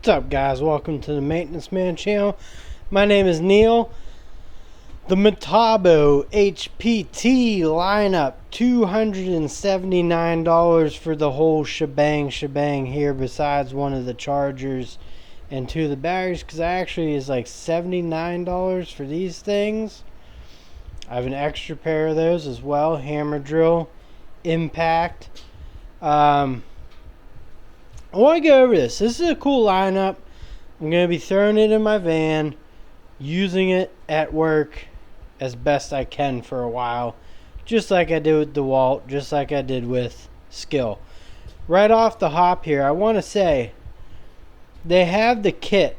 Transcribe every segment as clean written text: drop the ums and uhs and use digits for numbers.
What's up, guys? Welcome to the Maintenance Man channel. My name is Neil. The Metabo HPT lineup, $279 for the whole shebang here, besides one of the chargers and two of the batteries, because actually is like $79 for these things. I have an extra pair of those as well. Hammer drill, impact. I want to go over this. This is a cool lineup. I'm going to be throwing it in my van, using it at work as best I can for a while, just like I did with DeWalt, just like I did with Skill. Right off the hop here, I want to say they have the kit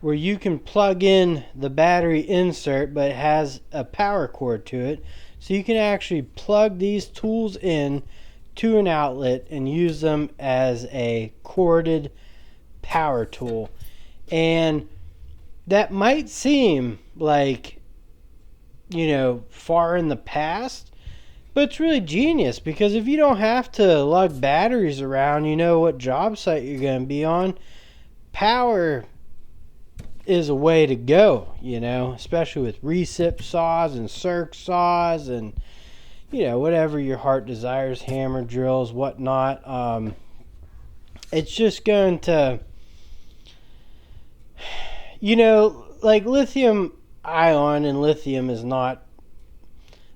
where you can plug in the battery insert, but it has a power cord to it, so you can actually plug these tools in to an outlet and use them as a corded power tool. And that might seem like, you know, far in the past, but it's really genius, because if you don't have to lug batteries around, you know what job site you're going to be on, power is a way to go, you know, especially with recip saws and circ saws and, you know, whatever your heart desires, hammer drills, whatnot. It's just going to, you know, like lithium ion, and lithium is not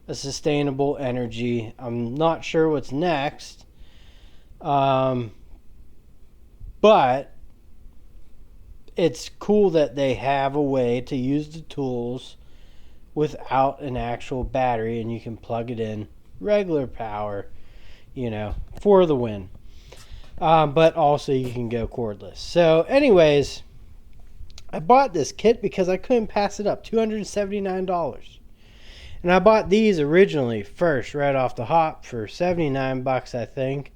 a sustainable energy. I'm not sure what's next. But it's cool that they have a way to use the tools without an actual battery, and you can plug it in regular power, you know, for the win. But also you can go cordless. So anyways, I bought this kit because I couldn't pass it up. $279. And I bought these originally first right off the hop for 79 bucks, I think.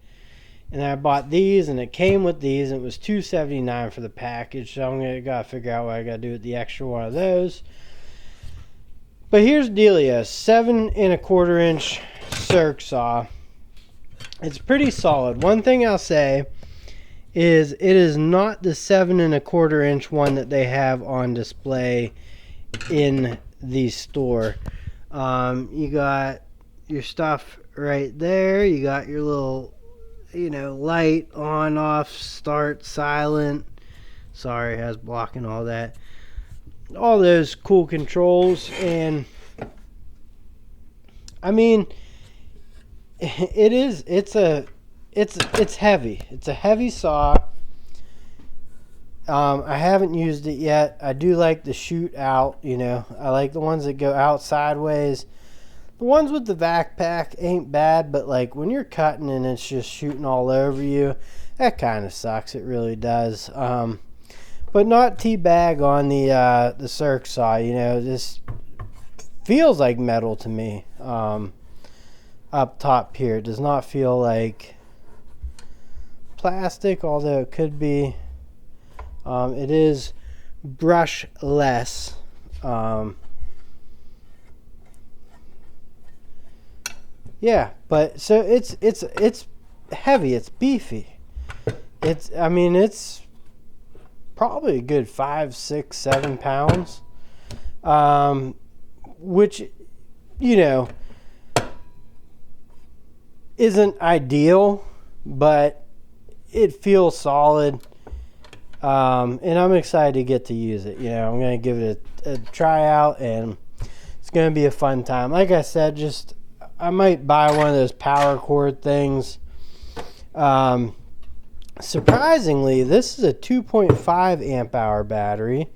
And I bought these, and it came with these, and it was $279 for the package. So I'm gotta figure out what I gotta do with the extra one of those. But here's the dealio: 7 1/4 inch circ saw. It's pretty solid. One thing I'll say is it is not the 7 1/4 inch one that they have on display in the store. You got your stuff right there. You got your little, you know, light on, off, start, silent. Sorry, I was blocking all that. All those cool controls. And I mean, it's heavy. It's a heavy saw. I haven't used it yet. I do like the shoot out, you know. I like the ones that go out sideways. The ones with the vac pack ain't bad, but like when you're cutting and it's just shooting all over you, that kind of sucks. It really does. But not teabag on the circ saw, you know. This feels like metal to me. Up top here, it does not feel like plastic, although it could be. It is brushless. Yeah, but so it's heavy. It's beefy. I mean, it's probably a good 5, 6, 7 pounds, which, you know, isn't ideal, but it feels solid, and I'm excited to get to use it. You know, I'm going to give it a try out, and it's going to be a fun time. Like I said, just I might buy one of those power cord things. Surprisingly, this is a 2.5 amp hour battery,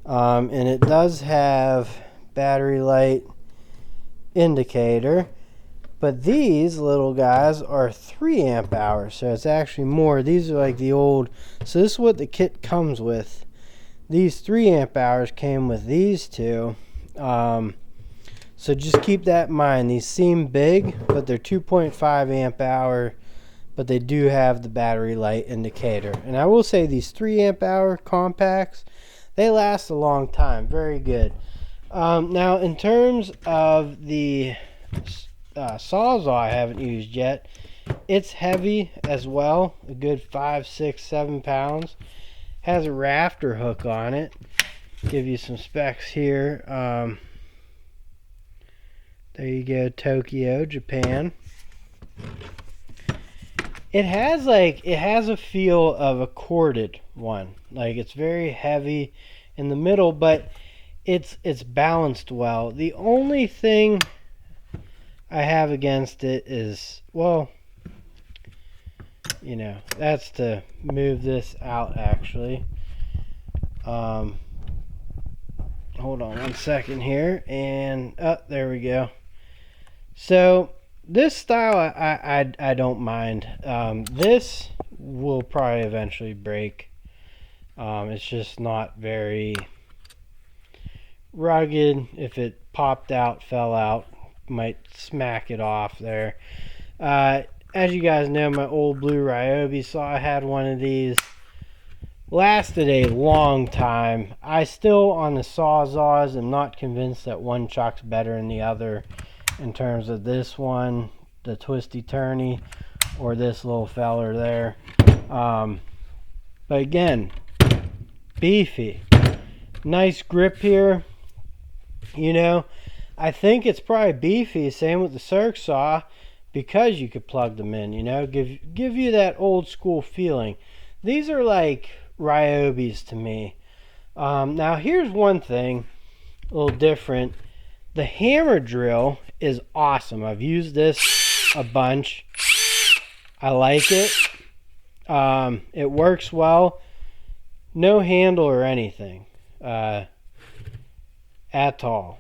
and it does have battery light indicator, but these little guys are 3 amp hours, so it's actually more. These are like the old, so this is what the kit comes with. These 3 amp hours came with these two, so just keep that in mind. These seem big, but they're 2.5 amp hour, but they do have the battery light indicator. And I will say these 3 amp hour compacts, they last a long time. Very good. Now in terms of the Sawzall I haven't used yet, it's heavy as well, a good 5, 6, 7 pounds. Has a rafter hook on it. Give you some specs here. There you go, Tokyo, Japan. It has a feel of a corded one. Like, it's very heavy in the middle, but it's balanced well. The only thing I have against it is, well, you know, that's to move this out actually. Hold on one second here, and there we go. So this style I don't mind. This will probably eventually break. It's just not very rugged. If it popped out, fell out, might smack it off there. As you guys know, my old blue Ryobi saw I had one of these. Lasted a long time. I still, on the Sawzalls, am not convinced that one chuck's better than the other in terms of this one, the twisty turny, or this little feller there. But again, beefy. Nice grip here. You know, I think it's probably beefy, same with the Circ Saw, because you could plug them in, you know, give you that old school feeling. These are like Ryobis to me. Now here's one thing, a little different. The hammer drill is awesome. I've used this a bunch. I like it. It works well. No handle or anything at all.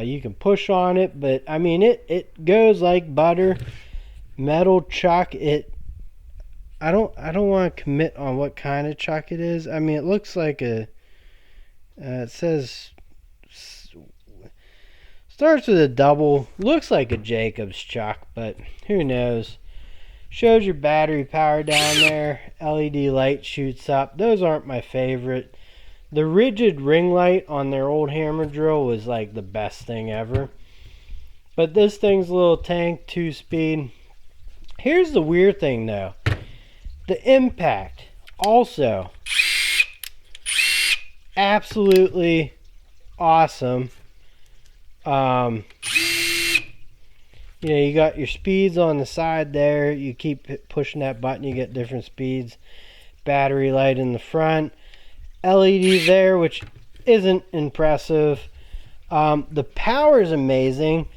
You can push on it, but I mean it goes like butter. Metal chuck. I don't want to commit on what kind of chuck it is. I mean, it looks like a it says starts with a double. Looks like a Jacobs chuck, but who knows. Shows your battery power down there. LED light shoots up. Those aren't my favorite. The rigid ring light on their old hammer drill was like the best thing ever. But this thing's a little tank, 2-speed. Here's the weird thing though. The impact also absolutely awesome. You know, you got your speeds on the side there. You keep pushing that button, you get different speeds. Battery light in the front. LED there, which isn't impressive. The power is amazing.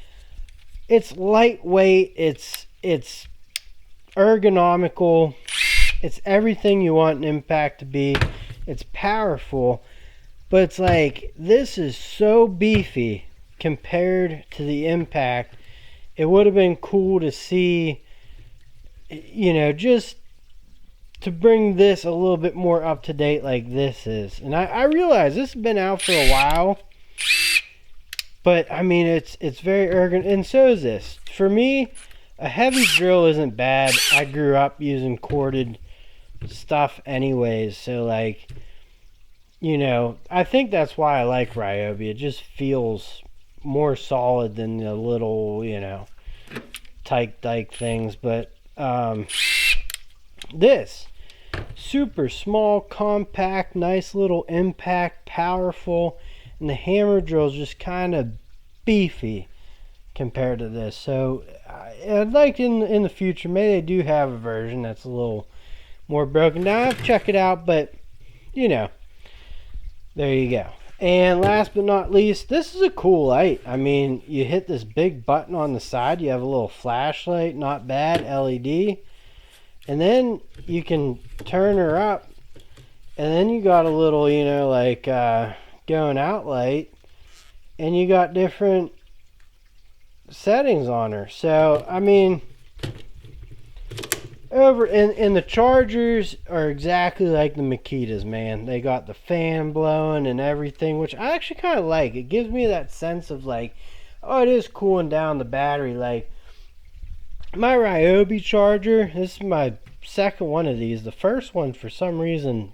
It's lightweight. It's ergonomical. It's everything you want an impact to be. It's powerful, but it's like, this is so beefy compared to the impact. It would have been cool to see, you know, just to bring this a little bit more up to date like this is. And I realize this has been out for a while, but I mean it's very ergonomic, and so is this. For me, a heavy drill isn't bad. I grew up using corded stuff anyways, so like, you know, I think that's why I like Ryobi. It just feels more solid than the little, you know, tyke dyke things. But this super small, compact, nice little impact, powerful, and the hammer drill is just kind of beefy compared to this. So I'd like in the future, maybe they do have a version that's a little more broken down. I have to check it out, but you know, there you go. And last but not least, this is a cool light. I mean, you hit this big button on the side, you have a little flashlight, not bad, LED. And then you can turn her up, and then you got a little, you know, like going out light, and you got different settings on her. So I mean, over in the chargers are exactly like the Makitas, man. They got the fan blowing and everything, which I actually kind of like. It gives me that sense of like, oh, it is cooling down the battery. Like my Ryobi charger, this is my second one of these. The first one for some reason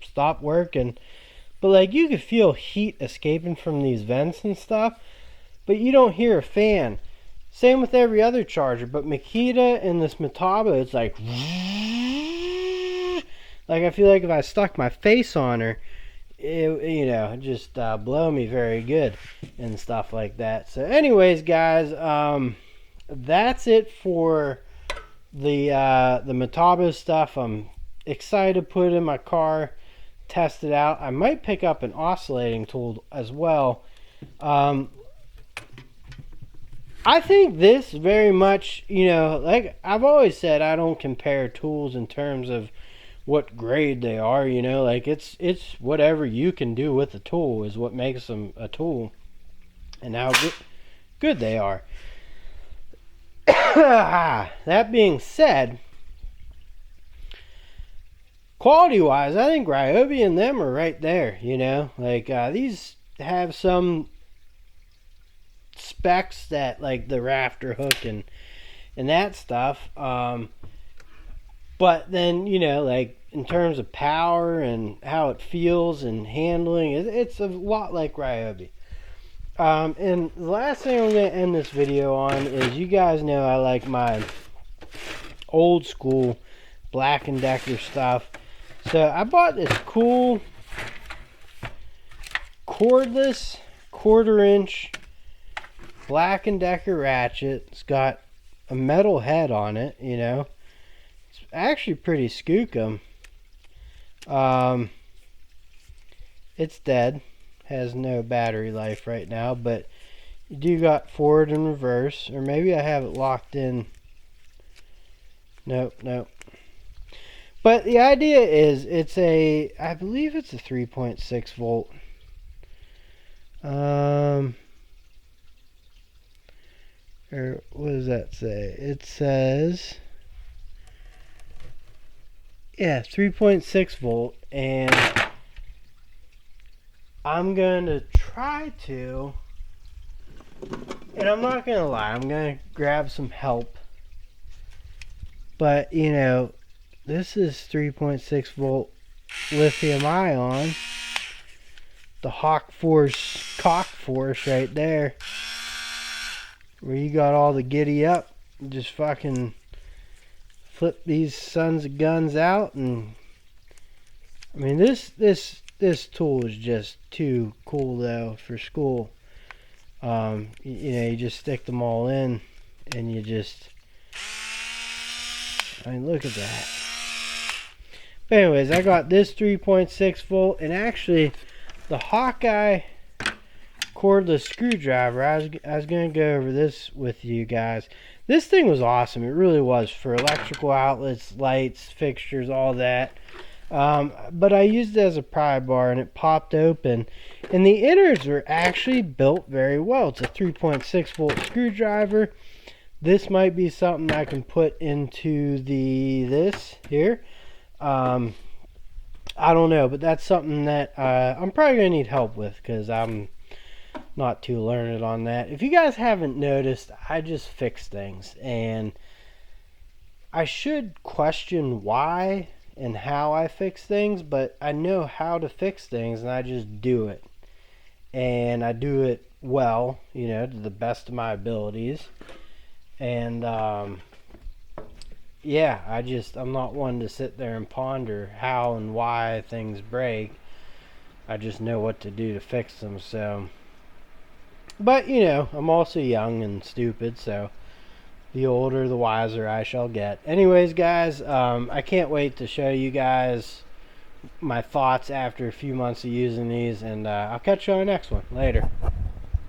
stopped working, but like you could feel heat escaping from these vents and stuff, but you don't hear a fan. Same with every other charger, but Makita and this Metabo, it's like Like, I feel like if I stuck my face on her, it just blow me very good and stuff like that. So anyways, guys, that's it for the Metabo stuff. I'm excited to put it in my car, test it out. I might pick up an oscillating tool as well. I think this very much, like I've always said, I don't compare tools in terms of what grade they are, like it's whatever you can do with the tool is what makes them a tool and how good they are. That being said, quality wise, I think Ryobi and them are right there, like these have some specs that, like the rafter hook and that stuff, but then, like in terms of power and how it feels and handling, it's a lot like Ryobi. And the last thing I'm going to end this video on is, you guys know I like my old school Black & Decker stuff. So I bought this cool cordless 1/4 inch Black & Decker ratchet. It's got a metal head on it, It's actually pretty skookum. It's dead. Has no battery life right now, but you do got forward and reverse, or maybe I have it locked in. Nope. But the idea is, I believe it's a 3.6 volt. Or what does that say? It says, yeah, 3.6 volt, and I'm going to try to, and I'm not going to lie, I'm going to grab some help, but this is 3.6 volt lithium ion, the cock force right there, where you got all the giddy up, just fucking flip these sons of guns out. And I mean, this tool is just too cool though for school. You just stick them all in, and I mean, look at that. But anyways, I got this 3.6 volt, and actually the Hawkeye cordless screwdriver, I was going to go over this with you guys. This thing was awesome. It really was, for electrical outlets, lights, fixtures, all that. But I used it as a pry bar, and it popped open, and the innards were actually built very well. It's a 3.6 volt screwdriver. This might be something I can put into this here. I don't know, but that's something that I'm probably going to need help with, because I'm not too learned on that. If you guys haven't noticed, I just fix things, and I should question why and how I fix things, but I know how to fix things, and I just do it, and I do it well, to the best of my abilities. And yeah, I'm not one to sit there and ponder how and why things break. I just know what to do to fix them. So, but I'm also young and stupid, so the older the wiser I shall get. Anyways, guys, I can't wait to show you guys my thoughts after a few months of using these, and I'll catch you on the next one. Later.